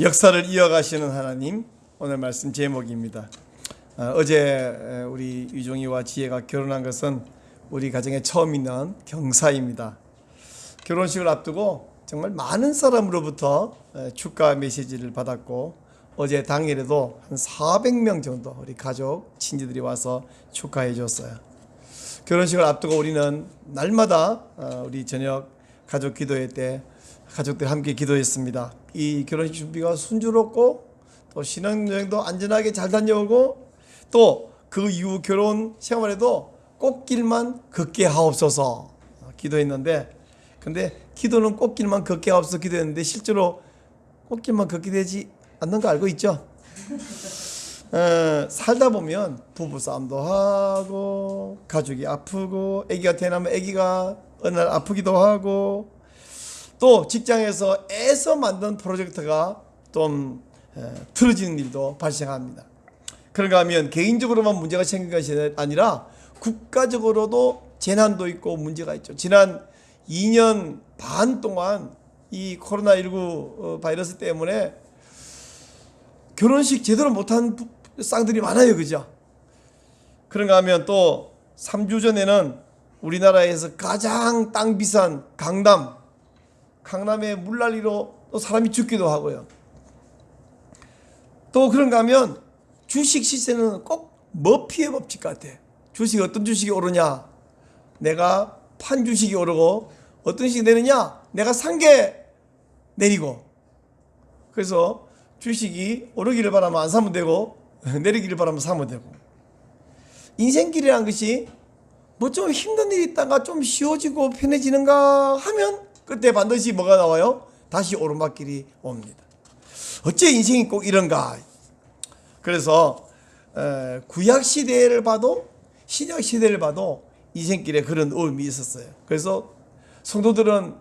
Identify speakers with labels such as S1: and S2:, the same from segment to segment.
S1: 역사를 이어가시는 하나님, 오늘 말씀 제목입니다. 어제 우리 유종이와 지혜가 결혼한 것은 우리 가정에 처음 있는 경사입니다. 결혼식을 앞두고 정말 많은 사람으로부터 축하 메시지를 받았고, 어제 당일에도 한 400명 정도 우리 가족, 친지들이 와서 축하해 줬어요. 결혼식을 앞두고 우리는 날마다 우리 저녁 가족 기도회 때 가족들 함께 기도했습니다. 이 결혼식 준비가 순조롭고 또 신혼여행도 안전하게 잘 다녀오고 또 그 이후 결혼 생활에도 꽃길만 걷게 하옵소서 기도했는데, 근데 기도는 꽃길만 걷게 하옵소서 기도했는데 실제로 꽃길만 걷게 되지 않는 거 알고 있죠? 살다 보면 부부싸움도 하고 가족이 아프고 아기가 태어나면 아기가 어느 날 아프기도 하고 또 직장에서 애써 만든 프로젝트가 좀 틀어지는 일도 발생합니다. 그런가 하면 개인적으로만 문제가 생긴 것이 아니라 국가적으로도 재난도 있고 문제가 있죠. 지난 2년 반 동안 이 코로나19 바이러스 때문에 결혼식 제대로 못한 쌍들이 많아요. 그죠? 그런가 하면 또 3주 전에는 우리나라에서 가장 땅 비싼 강남의 물난리로 또 사람이 죽기도 하고요. 또 그런가 하면 주식 시세는 꼭 머피의 법칙 같아. 주식 어떤 주식이 오르냐? 내가 판 주식이 오르고 어떤 주식이 내리냐? 내가 산 게 내리고. 그래서 주식이 오르기를 바라면 안 사면 되고 내리기를 바라면 사면 되고. 인생길이라는 것이 뭐 좀 힘든 일이 있다가 좀 쉬워지고 편해지는가 하면 그때 반드시 뭐가 나와요? 다시 오르막길이 옵니다. 어째 인생이 꼭 이런가? 그래서 구약 시대를 봐도 신약 시대를 봐도 인생길에 그런 의미 있었어요. 그래서 성도들은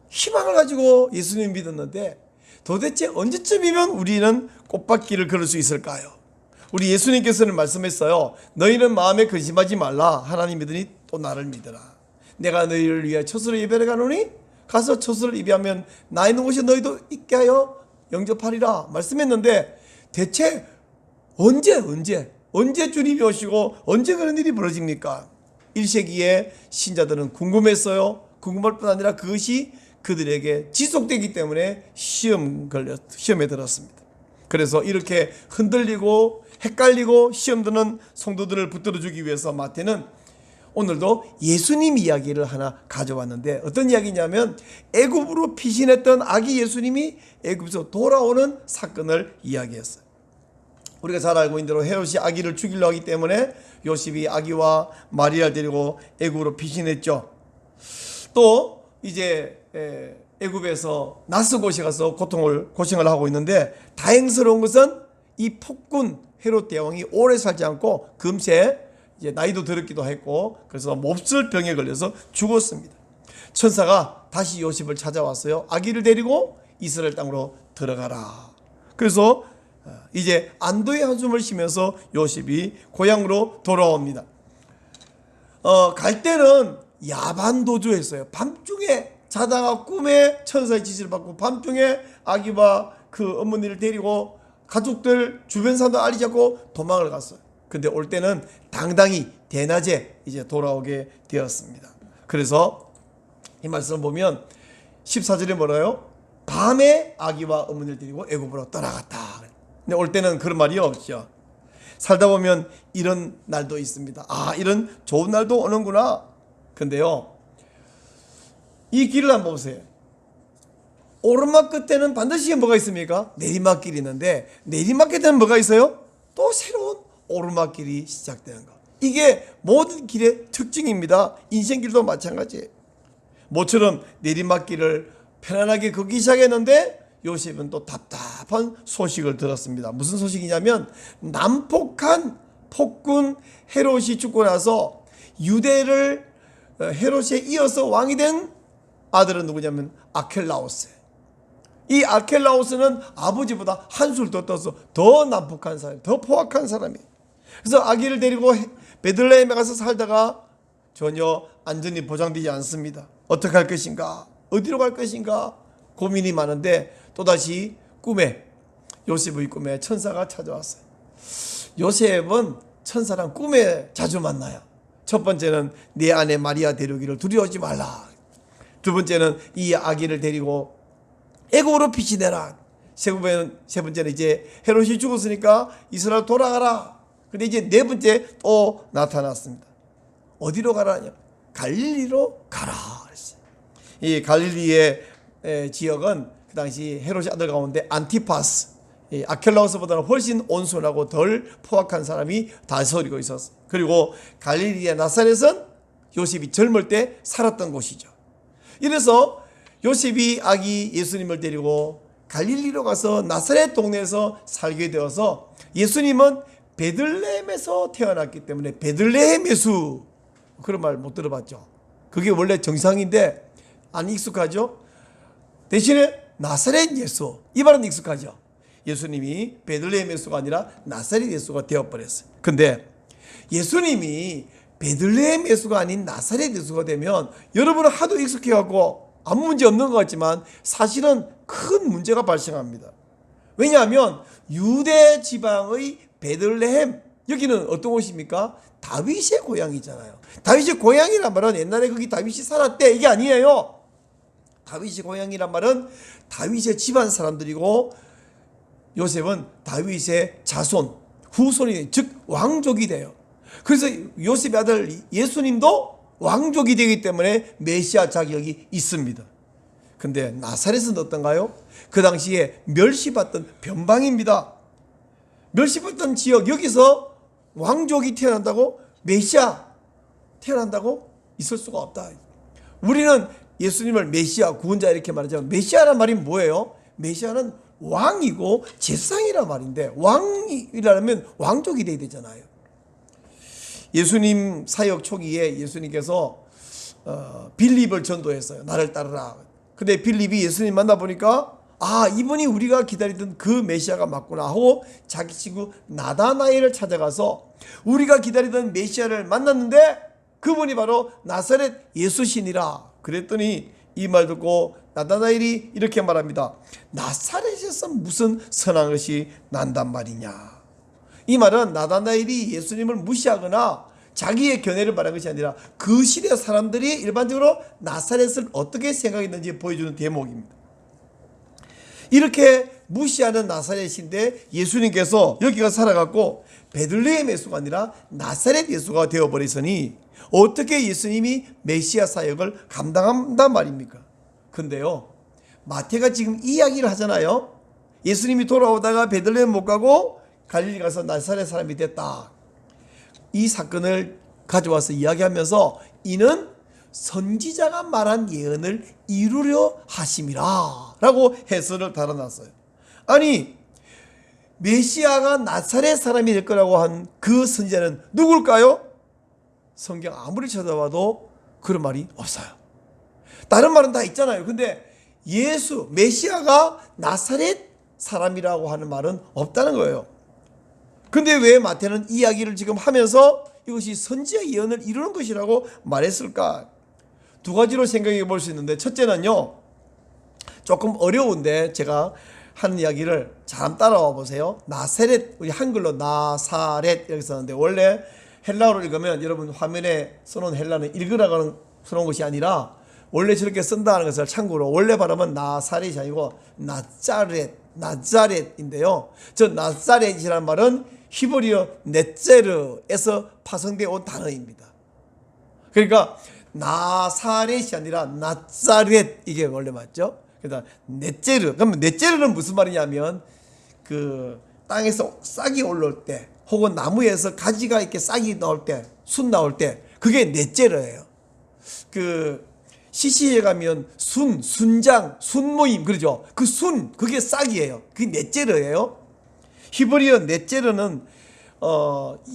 S1: 희망을 가지고 예수님 믿었는데 도대체 언제쯤이면 우리는 꽃밭길을 걸을 수 있을까요? 우리 예수님께서는 말씀했어요. 너희는 마음에 근심하지 말라. 하나님 믿으니 또 나를 믿어라. 내가 너희를 위해 처소를 예배를 가노니 가서 처소를 예배하면 나 있는 곳에 너희도 있게 하여 영접하리라 말씀했는데, 대체 언제 주님이 오시고 언제 그런 일이 벌어집니까? 1세기에 신자들은 궁금했어요. 궁금할 뿐 아니라 그것이 그들에게 지속되기 때문에 시험에 들었습니다. 그래서 이렇게 흔들리고 헷갈리고 시험 드는 성도들을 붙들어주기 위해서 마태는 오늘도 예수님 이야기를 하나 가져왔는데, 어떤 이야기냐면 애굽으로 피신했던 아기 예수님이 애굽에서 돌아오는 사건을 이야기했어요. 우리가 잘 알고 있는 대로 헤롯이 아기를 죽이려 하기 때문에 요셉이 아기와 마리아를 데리고 애굽으로 피신했죠. 또 이제 애굽에서 낯선 곳에 가서 고생을 하고 있는데, 다행스러운 것은 이 폭군 헤롯 대왕이 오래 살지 않고 금세 이제 나이도 들었기도 했고 그래서 몹쓸 병에 걸려서 죽었습니다. 천사가 다시 요셉을 찾아왔어요. 아기를 데리고 이스라엘 땅으로 들어가라. 그래서 이제 안도의 한숨을 쉬면서 요셉이 고향으로 돌아옵니다. 갈 때는 야반 도주했어요. 밤중에 자다가 꿈에 천사의 지시를 받고 밤중에 아기와 그 어머니를 데리고 가족들 주변 사람들 알리지 않고 도망을 갔어요. 근데 올 때는 당당히 대낮에 이제 돌아오게 되었습니다. 그래서 이 말씀을 보면 14절에 뭐라요? 밤에 아기와 어머니를 데리고 애굽으로 떠나갔다. 근데 올 때는 그런 말이 없죠. 살다 보면 이런 날도 있습니다. 이런 좋은 날도 오는구나. 근데요, 이 길을 한번 보세요. 오르막 끝에는 반드시 뭐가 있습니까? 내리막길이 있는데 내리막 끝에는 뭐가 있어요? 또 새로운 오르막길이 시작되는 것. 이게 모든 길의 특징입니다. 인생길도 마찬가지예요. 모처럼 내리막길을 편안하게 걷기 시작했는데 요셉은 또 답답한 소식을 들었습니다. 무슨 소식이냐면 난폭한 폭군 헤롯이 죽고 나서 유대를 헤롯에 이어서 왕이 된 아들은 누구냐면 아켈라오스. 이 아켈라오스는 아버지보다 한술 더 떠서 더 난폭한 사람, 더 포악한 사람이에요. 그래서 아기를 데리고 베들레헴에 가서 살다가 전혀 안전이 보장되지 않습니다. 어떻게 할 것인가? 어디로 갈 것인가? 고민이 많은데 또다시 꿈에 요셉의 꿈에 천사가 찾아왔어요. 요셉은 천사랑 꿈에 자주 만나요. 첫 번째는 내 아내 마리아 데려오기를 두려워하지 말라. 두 번째는 이 아기를 데리고 애굽으로 피신해라. 세 번째는 이제 헤롯이 죽었으니까 이스라엘 돌아가라. 근데 이제 네 번째 또 나타났습니다. 어디로 가라냐? 갈릴리로 가라 그랬어요. 이 갈릴리의 지역은 그 당시 헤롯의 아들 가운데 안티파스, 아켈라우스보다는 훨씬 온순하고 덜 포악한 사람이 다스리고 있었어요. 그리고 갈릴리의 나사렛은 요셉이 젊을 때 살았던 곳이죠. 이래서 요셉이 아기 예수님을 데리고 갈릴리로 가서 나사렛 동네에서 살게 되어서 예수님은 베들레헴에서 태어났기 때문에 베들레헴 예수, 그런 말 못 들어봤죠. 그게 원래 정상인데 안 익숙하죠. 대신에 나사렛 예수, 이 말은 익숙하죠. 예수님이 베들레헴 예수가 아니라 나사렛 예수가 되어버렸어요. 근데 예수님이 베들레헴 예수가 아닌 나사렛 예수가 되면 여러분은 하도 익숙해갖고 아무 문제 없는 것 같지만 사실은 큰 문제가 발생합니다. 왜냐하면 유대 지방의 베들레헴, 여기는 어떤 곳입니까? 다윗의 고향이잖아요. 다윗의 고향이란 말은 옛날에 거기 다윗이 살았대, 이게 아니에요. 다윗의 고향이란 말은 다윗의 집안 사람들이고 요셉은 다윗의 자손, 후손이, 즉 왕족이 돼요. 그래서 요셉의 아들 예수님도 왕족이 되기 때문에 메시아 자격이 있습니다. 근데 나사렛은 어떤가요? 그 당시에 멸시받던 변방입니다. 멸시받던 지역, 여기서 왕족이 태어난다고? 메시아 태어난다고? 있을 수가 없다. 우리는 예수님을 메시아, 구원자 이렇게 말하자면 메시아란 말이 뭐예요? 메시아는 왕이고 제사장이란 말인데 왕이라면 왕족이 돼야 되잖아요. 예수님 사역 초기에 예수님께서 빌립을 전도했어요. 나를 따르라. 근데 빌립이 예수님 만나보니까 아, 이분이 우리가 기다리던 그 메시아가 맞구나 하고 자기 친구 나다나엘을 찾아가서 우리가 기다리던 메시아를 만났는데 그분이 바로 나사렛 예수시니라. 그랬더니 이 말 듣고 나다나엘이 이렇게 말합니다. 나사렛에서 무슨 선한 것이 난단 말이냐. 이 말은 나다나엘이 예수님을 무시하거나 자기의 견해를 말한 것이 아니라 그 시대 사람들이 일반적으로 나사렛을 어떻게 생각했는지 보여주는 대목입니다. 이렇게 무시하는 나사렛인데 예수님께서 여기가 살아갔고 베들레헴 예수가 아니라 나사렛 예수가 되어버렸으니 어떻게 예수님이 메시아 사역을 감당한단 말입니까? 근데요, 마태가 지금 이 이야기를 하잖아요. 예수님이 돌아오다가 베들레헴 못 가고 갈릴리 가서 나사렛 사람이 됐다. 이 사건을 가져와서 이야기하면서 이는 선지자가 말한 예언을 이루려 하심이라 라고 해설을 달아놨어요. 아니, 메시아가 나사렛 사람이 될 거라고 한 그 선지자는 누굴까요? 성경 아무리 찾아봐도 그런 말이 없어요. 다른 말은 다 있잖아요. 근데 예수, 메시아가 나사렛 사람이라고 하는 말은 없다는 거예요. 근데 왜 마태는 이 이야기를 지금 하면서 이것이 선지자 예언을 이루는 것이라고 말했을까? 두 가지로 생각해 볼 수 있는데, 첫째는요, 조금 어려운데 제가 하는 이야기를 잘 따라와 보세요. 나사렛, 우리 한글로 나사렛 이렇게 썼는데 원래 헬라어로 읽으면 여러분 화면에 써놓은 헬라는 읽으라고 써놓은 것이 아니라 원래 저렇게 쓴다는 것을 참고로 원래 발음은 나사렛이 아니고 나자렛인데요. 저 나자렛이라는 말은 히브리어 넷제르에서 파생되어 온 단어입니다. 그러니까 나사렛이 아니라 나자렛, 이게 원래 맞죠? 그러니까 넷제르. 그러면 넷제르는 무슨 말이냐면 그 땅에서 싹이 올라올 때 혹은 나무에서 가지가 이렇게 싹이 나올 때, 순 나올 때 그게 넷제르예요. 그 시시에 가면 순장, 순모임 그러죠. 그 순, 그게 싹이에요. 그게 넷제르예요. 히브리어 넷제르는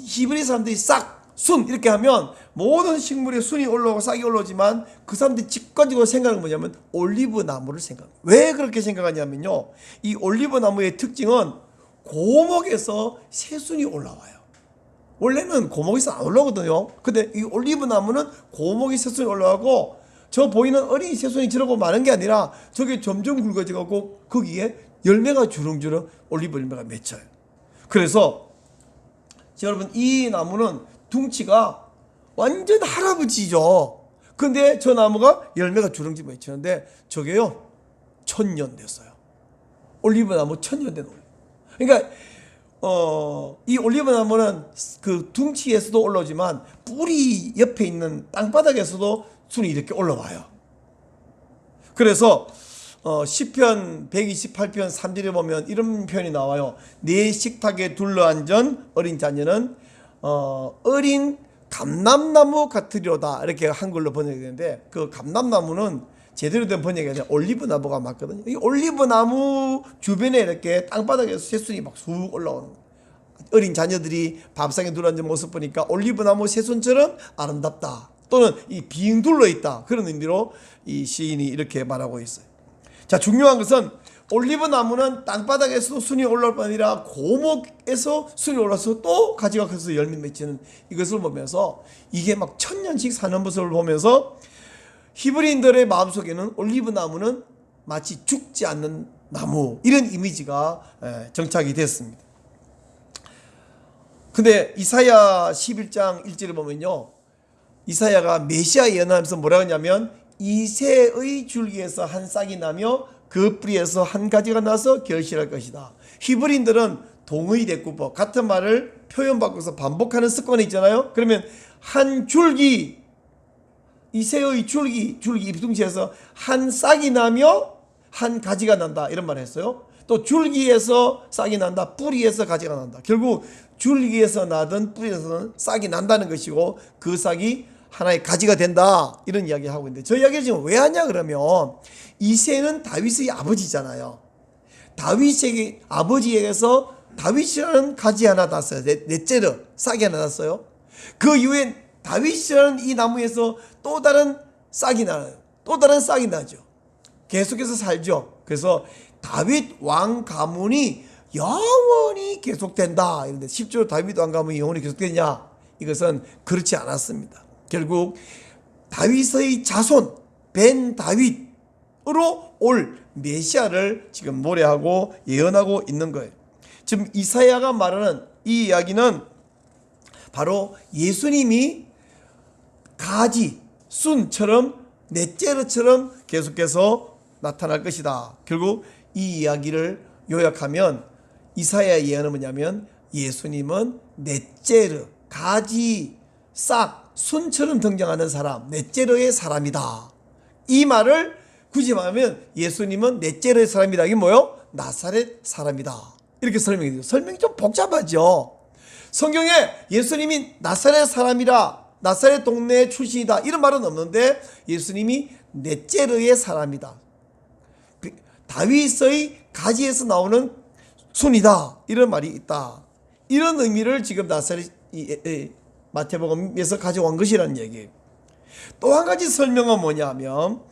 S1: 히브리 사람들이 싹, 순 이렇게 하면 모든 식물에 순이 올라오고 싹이 올라오지만 그 사람들이 직관적으로 생각하는 건 뭐냐면 올리브 나무를 생각합니다. 왜 그렇게 생각하냐면요, 이 올리브 나무의 특징은 고목에서 새순이 올라와요. 원래는 고목에서 안 올라오거든요. 근데 이 올리브 나무는 고목이 새순이 올라가고 저 보이는 어린 새순이 저러고 많은 게 아니라 저게 점점 굵어져가고 거기에 열매가 주렁주렁 올리브 열매가 맺혀요. 그래서 여러분, 이 나무는 둥치가 완전 할아버지죠. 근데 저 나무가 열매가 주렁주렁 맺히는데 저게요 1000년 됐어요. 올리브 나무 1000년 된 올리브. 그러니까 이 올리브 나무는 그 둥치에서도 올라오지만 뿌리 옆에 있는 땅바닥에서도 순이 이렇게 올라와요. 그래서 시편 128편 3절에 보면 이런 표현이 나와요. 내 식탁에 둘러앉은 어린 자녀는 어린 감람나무 같으리로다, 이렇게 한글로 번역이 되는데, 그 감람나무는 제대로 된 번역이 아니라 올리브 나무가 맞거든요. 이 올리브 나무 주변에 이렇게 땅바닥에서 새순이 막 쑥 올라오는 거예요. 어린 자녀들이 밥상에 둘러앉은 모습 보니까 올리브 나무 새순처럼 아름답다, 또는 이 빙 둘러 있다, 그런 의미로 이 시인이 이렇게 말하고 있어요. 자, 중요한 것은 올리브 나무는 땅바닥에서도 순이 올라올 뿐 아니라 고목에서 순이 올라서 또 가지가 커서 열매 맺히는 이것을 보면서, 이게 막 1000년씩 사는 모습을 보면서 히브리인들의 마음속에는 올리브 나무는 마치 죽지 않는 나무, 이런 이미지가 정착이 됐습니다. 근데 이사야 11장 1절에 보면요, 이사야가 메시아 예언하면서 뭐라고 하냐면, 이새의 줄기에서 한 싹이 나며 그 뿌리에서 한 가지가 나서 결실할 것이다. 히브리인들은 동의 대꾸법 같은 말을 표현 바꿔서 반복하는 습관이 있잖아요. 그러면 한 줄기, 이새의 줄기 잎둥치에서 한 싹이 나며 한 가지가 난다, 이런 말을 했어요. 또 줄기에서 싹이 난다, 뿌리에서 가지가 난다. 결국 줄기에서 나든 뿌리에서는 싹이 난다는 것이고, 그 싹이 하나의 가지가 된다, 이런 이야기 하고 있는데, 저 이야기를 지금 왜 하냐 그러면, 이새는 다윗의 아버지잖아요. 다윗의 아버지에게서 다윗이라는 가지 하나 났어요. 넷째로 싹이 하나 났어요. 그 이후에 다윗이라는 이 나무에서 또 다른 싹이 나요. 또 다른 싹이 나죠. 계속해서 살죠. 그래서 다윗 왕 가문이 영원히 계속된다. 이런데 실제로 다윗 왕 가문이 영원히 계속되냐? 이것은 그렇지 않았습니다. 결국 다윗의 자손 벤 다윗으로 올 메시아를 지금 노래하고 예언하고 있는 거예요. 지금 이사야가 말하는 이 이야기는 바로 예수님이 가지, 순처럼 넷째로처럼 계속해서 나타날 것이다. 결국 이 이야기를 요약하면 이사야 예언은 뭐냐면, 예수님은 넷째로, 가지, 싹, 순처럼 등장하는 사람, 넷째로의 사람이다. 이 말을 굳이 말하면 예수님은 넷째로의 사람이다. 이게 뭐예요? 나사렛 사람이다. 이렇게 설명이 돼요. 설명이 좀 복잡하죠. 성경에 예수님이 나사렛 사람이라, 나사렛 동네 출신이다, 이런 말은 없는데, 예수님이 넷째로의 사람이다, 다윗의 가지에서 나오는 순이다, 이런 말이 있다. 이런 의미를 지금 나사렛 마태복음에서 가져온 것이라는 얘기예요. 또 한 가지 설명은 뭐냐면,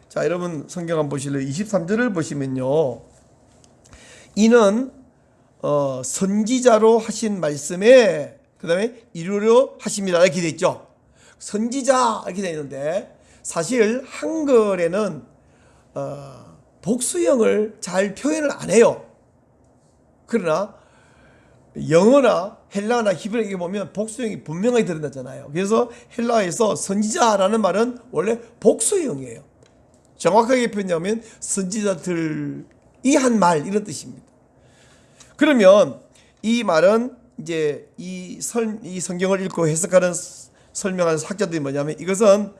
S1: 자, 여러분 성경 한번 보실래요? 23절을 보시면요, 이는 선지자로 하신 말씀에 그 다음에 이루려 하십니다, 이렇게 되어 있죠. 선지자 이렇게 되어 있는데, 사실 한글에는 복수형을 잘 표현을 안 해요. 그러나 영어나 헬라어나 히브리어에 보면 복수형이 분명하게 드러나잖아요. 그래서 헬라어에서 선지자라는 말은 원래 복수형이에요. 정확하게 표현하면 선지자들이 한 말, 이런 뜻입니다. 그러면 이 말은 이제 이 성경을 읽고 해석하는 설명하는 학자들이 뭐냐면, 이것은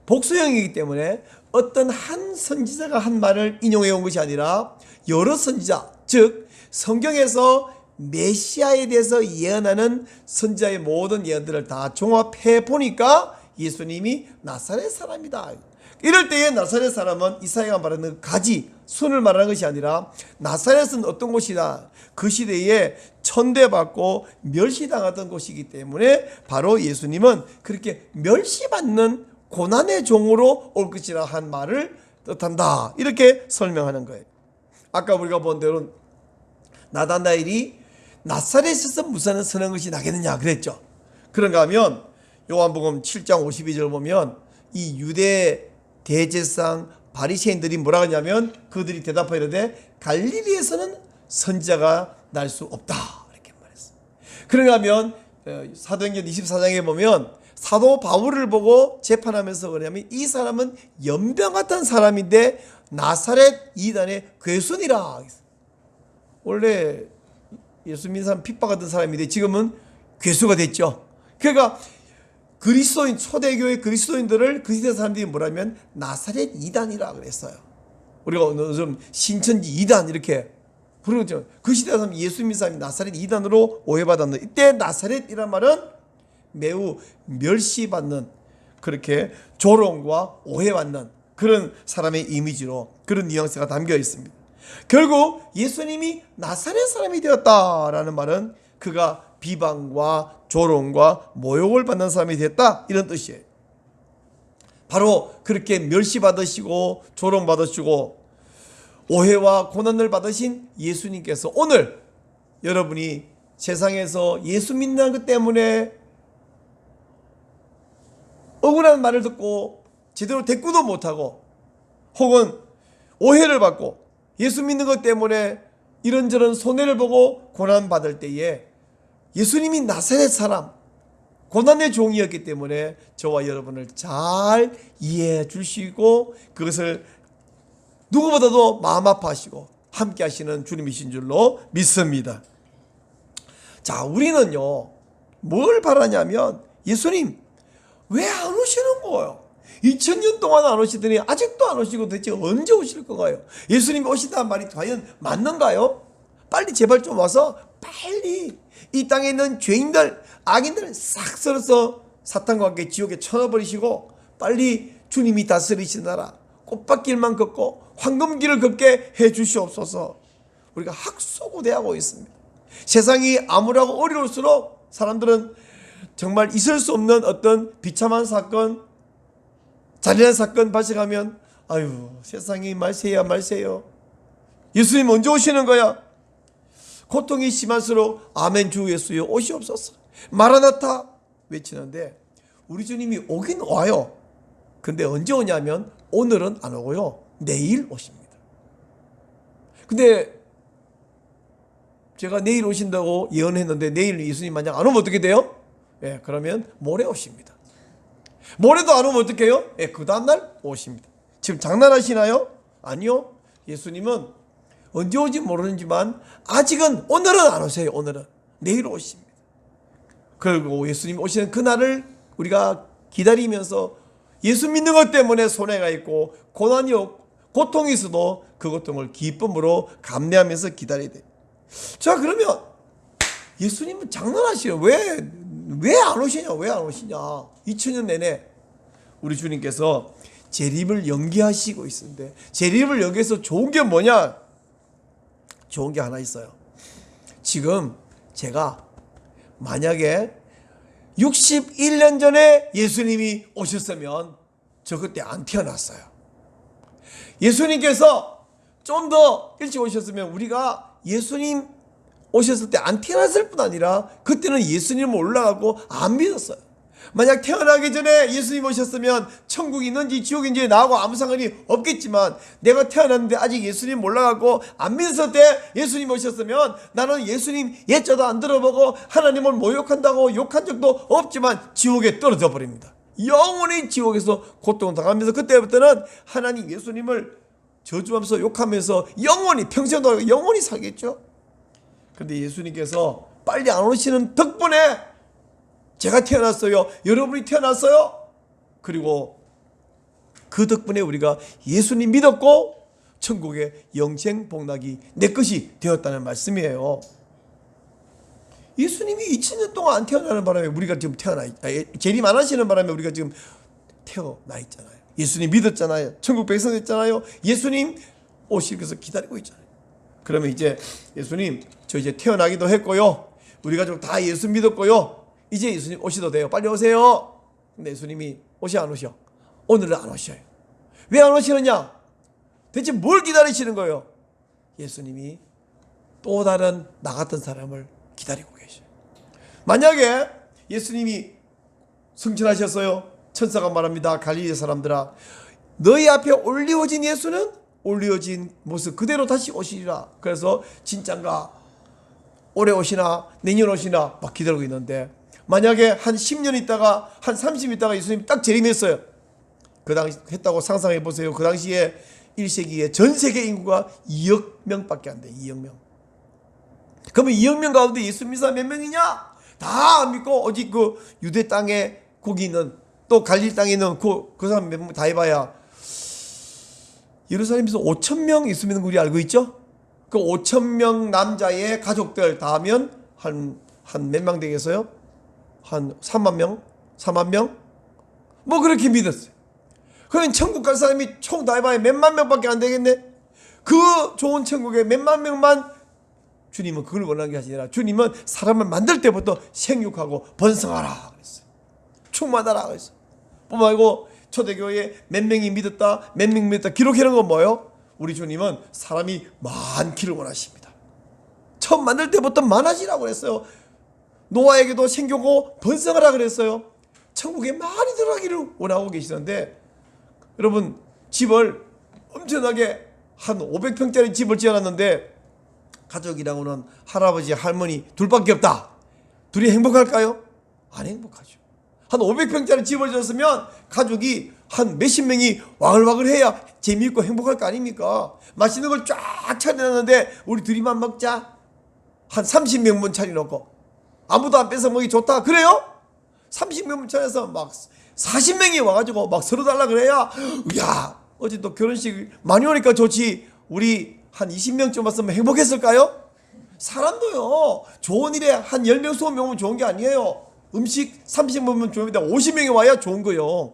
S1: 복수형이기 때문에 어떤 한 선지자가 한 말을 인용해 온 것이 아니라 여러 선지자, 즉 성경에서 메시아에 대해서 예언하는 선지자의 모든 예언들을 다 종합해 보니까 예수님이 나사렛 사람이다. 이럴 때에 나사렛 사람은 이사야가 말하는 가지, 순을 말하는 것이 아니라, 나사렛은 어떤 곳이다, 그 시대에 천대받고 멸시당하던 곳이기 때문에 바로 예수님은 그렇게 멸시받는 고난의 종으로 올 것이라 한 말을 뜻한다, 이렇게 설명하는 거예요. 아까 우리가 본 대로 나다나엘이 나사렛에서 무슨 선한 것이 나겠느냐 그랬죠. 그런가 하면 요한복음 7장 52절 보면, 이 유대 대제사장 바리새인들이 뭐라 하냐면 그들이 대답하여 이르되 갈릴리에서는 선지자가 날 수 없다 이렇게 말했어요. 그런가 하면 사도행전 24장에 보면 사도 바울을 보고 재판하면서 그러냐면 이 사람은 연병 같은 사람인데 나사렛 이단의 괴순이라. 원래 예수 믿는 사람 핍박하던 사람인데 지금은 괴수가 됐죠. 그러니까 그리스도인, 초대교회 그리스도인들을 그 시대 사람들이 뭐라면 나사렛 이단이라 그랬어요. 우리가 좀 신천지 이단 이렇게 부르죠. 그 시대 사람 예수 믿는 사람이 나사렛 이단으로 오해받았는데 이때 나사렛이란 말은 매우 멸시받는, 그렇게 조롱과 오해받는 그런 사람의 이미지로 그런 뉘앙스가 담겨 있습니다. 결국 예수님이 나사렛 사람이 되었다라는 말은 그가 비방과 조롱과 모욕을 받는 사람이 됐다 이런 뜻이에요. 바로 그렇게 멸시받으시고 조롱받으시고 오해와 고난을 받으신 예수님께서 오늘 여러분이 세상에서 예수 믿는 것 때문에 억울한 말을 듣고 제대로 대꾸도 못하고 혹은 오해를 받고 예수 믿는 것 때문에 이런저런 손해를 보고 고난받을 때에 예수님이 나사렛 사람, 고난의 종이었기 때문에 저와 여러분을 잘 이해해 주시고 그것을 누구보다도 마음 아파하시고 함께 하시는 주님이신 줄로 믿습니다. 자, 우리는요 뭘 바라냐면 예수님 왜 안 오시는 거예요? 2000년 동안 안 오시더니 아직도 안 오시고 대체 언제 오실 건가요? 예수님이 오신다는 말이 과연 맞는가요? 빨리 제발 좀 와서 빨리 이 땅에 있는 죄인들, 악인들을 싹 썰어서 사탄과 함께 지옥에 쳐넣어버리시고 빨리 주님이 다스리신 나라 꽃밭길만 걷고 황금길을 걷게 해 주시옵소서. 우리가 학소고대하고 있습니다. 세상이 암울하고 어려울수록 사람들은 정말 있을 수 없는 어떤 비참한 사건, 잔인한 사건 발생하면 아유 세상이 말세야 말세요. 예수님 언제 오시는 거야? 고통이 심할수록 아멘 주 예수여 오시옵소서 마라나타 외치는데 우리 주님이 오긴 와요. 근데 언제 오냐면 오늘은 안 오고요 내일 오십니다. 근데 제가 내일 오신다고 예언했는데 내일 예수님 만약 안 오면 어떻게 돼요? 예, 그러면 모레 오십니다. 모레도 안 오면 어떻게 해요? 예, 그 다음날 오십니다. 지금 장난하시나요? 아니요. 예수님은 언제 올지 모르지만 아직은 오늘은 안 오세요. 오늘은 내일 오십니다. 그리고 예수님 오시는 그날을 우리가 기다리면서 예수 믿는 것 때문에 손해가 있고 고난이 고통이 있어도 그 고통을 기쁨으로 감내하면서 기다려야 돼요. 자, 그러면 예수님은 장난하시요. 왜 안 오시냐? 왜 안 오시냐? 2000년 내내 우리 주님께서 재림을 연기하시고 있는데 재림을 연기해서 좋은 게 뭐냐? 좋은 게 하나 있어요. 지금 제가 만약에 61년 전에 예수님이 오셨으면 저 그때 안 태어났어요. 예수님께서 좀 더 일찍 오셨으면 우리가 예수님 오셨을 때 안 태어났을 뿐 아니라 그때는 예수님을 올라가고 안 믿었어요. 만약 태어나기 전에 예수님 오셨으면 천국이 있는지 지옥이 있는지 나하고 아무 상관이 없겠지만 내가 태어났는데 아직 예수님 몰라가고 안 믿었을 때 예수님 오셨으면 나는 예수님 예자도 안 들어보고 하나님을 모욕한다고 욕한 적도 없지만 지옥에 떨어져 버립니다. 영원히 지옥에서 고통을 당하면서 그때부터는 하나님 예수님을 저주하면서 욕하면서 영원히 평생도 영원히 살겠죠. 그런데 예수님께서 빨리 안 오시는 덕분에 제가 태어났어요. 여러분이 태어났어요. 그리고 그 덕분에 우리가 예수님 믿었고 천국의 영생 복락이 내 것이 되었다는 말씀이에요. 예수님이 2000년 동안 안 태어나는 바람에 우리가 지금 재림 안 하시는 바람에 우리가 지금 태어나 있잖아요. 예수님 믿었잖아요. 천국 백성 됐잖아요. 예수님 오실 것을 기다리고 있잖아요. 그러면 이제 예수님 저 이제 태어나기도 했고요. 우리 가족 다 예수 믿었고요. 이제 예수님 오셔도 돼요. 빨리 오세요. 근데 예수님이 오셔 안 오셔? 오늘은 안 오셔요. 왜 안 오시느냐? 대체 뭘 기다리시는 거예요? 예수님이 또 다른 나 같은 사람을 기다리고 계셔요. 만약에 예수님이 승천하셨어요. 천사가 말합니다. 갈릴리 사람들아 너희 앞에 올리워진 예수는 올리워진 모습 그대로 다시 오시리라. 그래서 진짠가 올해 오시나 내년 오시나 막 기다리고 있는데, 만약에 한 10년 있다가 한 30년 있다가 예수님이 딱 재림했어요. 그 당시 했다고 상상해 보세요. 그 당시에 1세기에 전 세계 인구가 2억 명밖에 안 돼. 2억 명. 그러면 2억 명 가운데 예수 믿는 사람 몇 명이냐? 다 안 믿고 오직 그 유대 땅에 거기 있는, 또 갈릴 땅에 있는 그 사람 몇 명 다 해봐야 예루살렘에서 5천 명 예수 믿는 거 우리 알고 있죠? 그 5천 명 남자의 가족들 다 하면 한 몇 명 되겠어요? 한 3만 명? 4만 명? 뭐 그렇게 믿었어요. 그러면 천국 갈 사람이 총 다 해봐야 몇만 명밖에 안 되겠네? 그 좋은 천국에 몇만 명만, 주님은 그걸 원하는 게 아니라 주님은 사람을 만들 때부터 생육하고 번성하라 그랬어요. 충만하라 그랬어요. 뿐만 아니고 초대교회에 몇 명이 믿었다, 몇 명 믿었다 기록해놓은 건 뭐예요? 우리 주님은 사람이 많기를 원하십니다. 처음 만들 때부터 많아지라고 그랬어요. 노아에게도 생기고 번성하라 그랬어요. 천국에 많이 들어가기를 원하고 계시는데, 여러분 집을 엄청나게 한 500평짜리 집을 지어놨는데 가족이라고는 할아버지 할머니 둘밖에 없다. 둘이 행복할까요? 안 행복하죠. 한 500평짜리 집을 지었으면 가족이 한 몇십 명이 와글와글 해야 재미있고 행복할 거 아닙니까? 맛있는 걸 쫙 차려놨는데 우리 둘이만 먹자. 한 30명분 차려놓고 아무도 안 뺏어 먹기 좋다. 그래요? 30명분 차려서 막 40명이 와가지고 막 서로 달라 그래야, 야 어제 또 결혼식 많이 오니까 좋지. 우리 한 20명쯤 왔으면 행복했을까요? 사람도요, 좋은 일에 한 10명, 20명 오면 좋은 게 아니에요. 음식 30명 오면 좋은데 50명이 와야 좋은 거예요.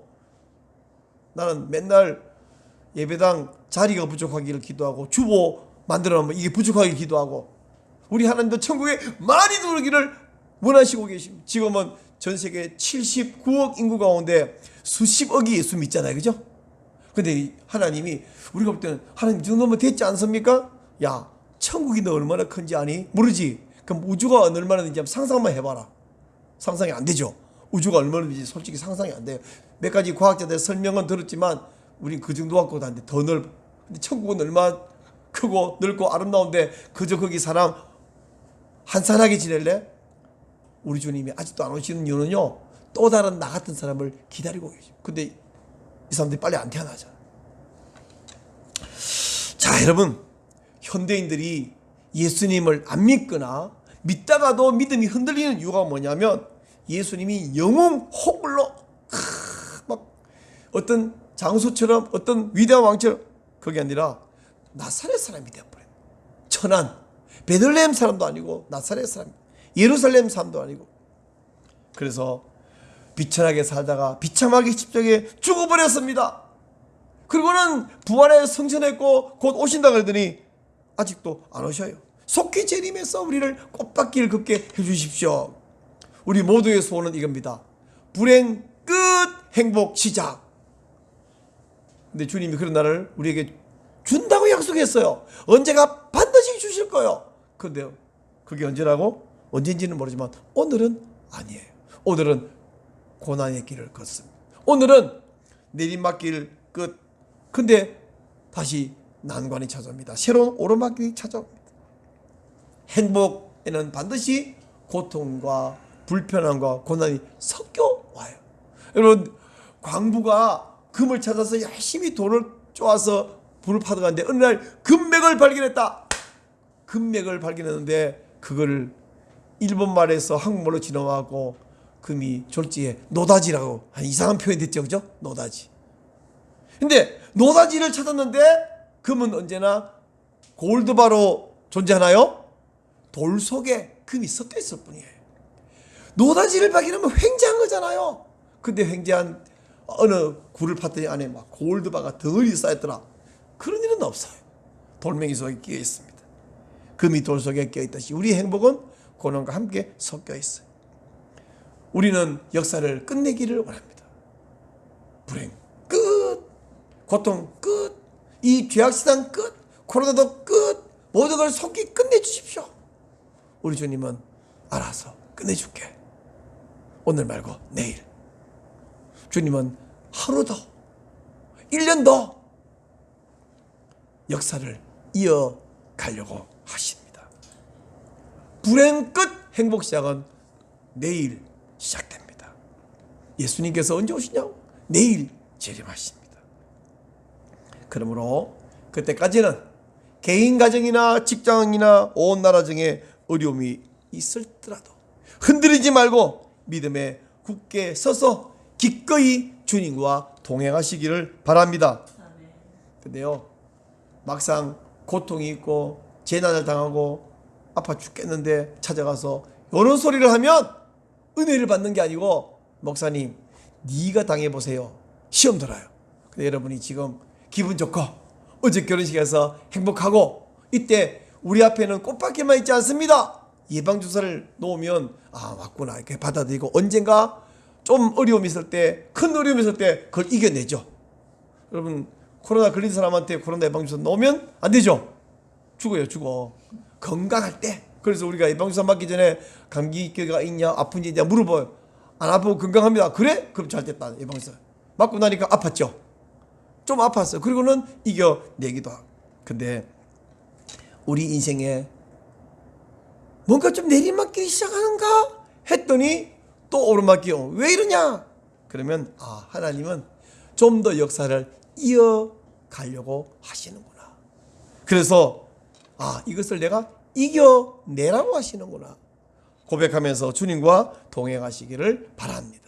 S1: 나는 맨날 예배당 자리가 부족하기를 기도하고, 주보 만들어 놓으면 이게 부족하기를 기도하고, 우리 하나님도 천국에 많이 들어오기를 원하시고 계십니다. 지금은 전 세계 79억 인구 가운데 수십억이 예수 믿잖아요. 그죠? 근데 하나님이, 우리가 볼 때는 하나님 이 정도면 됐지 않습니까? 야, 천국이 너 얼마나 큰지 아니? 모르지? 그럼 우주가 얼마나 되는지 한번 상상만 해봐라. 상상이 안 되죠? 우주가 얼마나 되는지 솔직히 상상이 안 돼요. 몇 가지 과학자들 설명은 들었지만 우린 그 정도 갖고도 안 돼. 더 넓어. 근데 천국은 얼마나 크고 넓고 아름다운데 그저 거기 사람 한산하게 지낼래? 우리 주님이 아직도 안 오시는 이유는요, 또 다른 나 같은 사람을 기다리고 계십니다. 근데 이 사람들이 빨리 안 태어나잖아. 자, 여러분, 현대인들이 예수님을 안 믿거나 믿다가도 믿음이 흔들리는 이유가 뭐냐면, 예수님이 영웅 호물로 막 어떤 장수처럼, 어떤 위대한 왕처럼, 그게 아니라 나사렛 사람이 되어버려요. 천한 베들레헴 사람도 아니고 나사렛 사람, 예루살렘 사람도 아니고. 그래서 비천하게 살다가 비참하게 십자가에 죽어버렸습니다. 그리고는 부활에 승천했고 곧 오신다 그러더니 아직도 안 오셔요. 속히 재림해서 우리를 꽃밭길 걷게 해주십시오. 우리 모두의 소원은 이겁니다. 불행 끝, 행복 시작. 근데 주님이 그런 날을 우리에게 준다고 약속했어요. 언제가 반드시 주실 거예요. 그런데 그게 언제라고? 언젠지는 모르지만 오늘은 아니에요. 오늘은 고난의 길을 걷습니다. 오늘은 내리막길 끝. 근데 다시 난관이 찾아옵니다. 새로운 오르막길이 찾아옵니다. 행복에는 반드시 고통과 불편함과 고난이 섞여 와요. 여러분, 광부가 금을 찾아서 열심히 돌을 쪼아서 불을 파다가는데 어느 날 금맥을 발견했다. 금맥을 발견했는데 그거를 일본 말에서 한국말로 진화하고 금이 졸지에 노다지라고 한 이상한 표현이 됐죠. 그죠? 노다지. 근데 노다지를 찾았는데 금은 언제나 골드바로 존재하나요? 돌 속에 금이 섞여 있을 뿐이에요. 노다지를 발견하면 횡재한 거잖아요. 근데 횡재한 어느 굴을 팠더니 안에 막 골드바가 덩어리 쌓였더라. 그런 일은 없어요. 돌멩이 속에 끼어 있습니다. 금이 돌 속에 끼어 있듯이 우리 행복은 고난과 함께 섞여 있어요. 우리는 역사를 끝내기를 원합니다. 불행 끝, 고통 끝, 이 죄악시장 끝, 코로나도 끝, 모든 걸 속히 끝내주십시오. 우리 주님은 알아서 끝내줄게. 오늘 말고 내일. 주님은 하루 더, 1년 더 역사를 이어가려고 하십니다. 불행 끝 행복 시작은 내일 시작됩니다. 예수님께서 언제 오시냐고? 내일 재림하십니다. 그러므로 그때까지는 개인 가정이나 직장이나 온 나라 중에 어려움이 있을지라도 흔들리지 말고 믿음에 굳게 서서 기꺼이 주님과 동행하시기를 바랍니다. 근데요, 막상 고통이 있고 재난을 당하고 아파 죽겠는데 찾아가서 이런 소리를 하면 은혜를 받는 게 아니고, 목사님 네가 당해보세요, 시험 들어요. 근데 여러분이 지금 기분 좋고 어제 결혼식에서 행복하고 이때 우리 앞에는 꽃밖에만 있지 않습니다. 예방주사를 놓으면 맞구나 이렇게 받아들이고, 언젠가 좀 어려움이 있을 때, 큰 어려움이 있을 때 그걸 이겨내죠. 여러분, 코로나 걸린 사람한테 코로나 예방주사 놓으면 안 되죠. 죽어요, 죽어. 건강할 때. 그래서 우리가 예방주사 맞기 전에 감기가 있냐 아픈지 있냐 물어봐요. 안 아프고 건강합니다. 그래? 그럼 잘 됐다. 예방주사 맞고 나니까 아팠죠. 좀 아팠어요. 그리고는 이겨내기도 하고. 근데 우리 인생에 뭔가 좀 내리막길이 시작하는가 했더니 또 오르막길이요. 왜 이러냐? 그러면 하나님은 좀 더 역사를 이어가려고 하시는구나. 그래서 이것을 내가 이겨내라고 하시는구나 고백하면서 주님과 동행하시기를 바랍니다.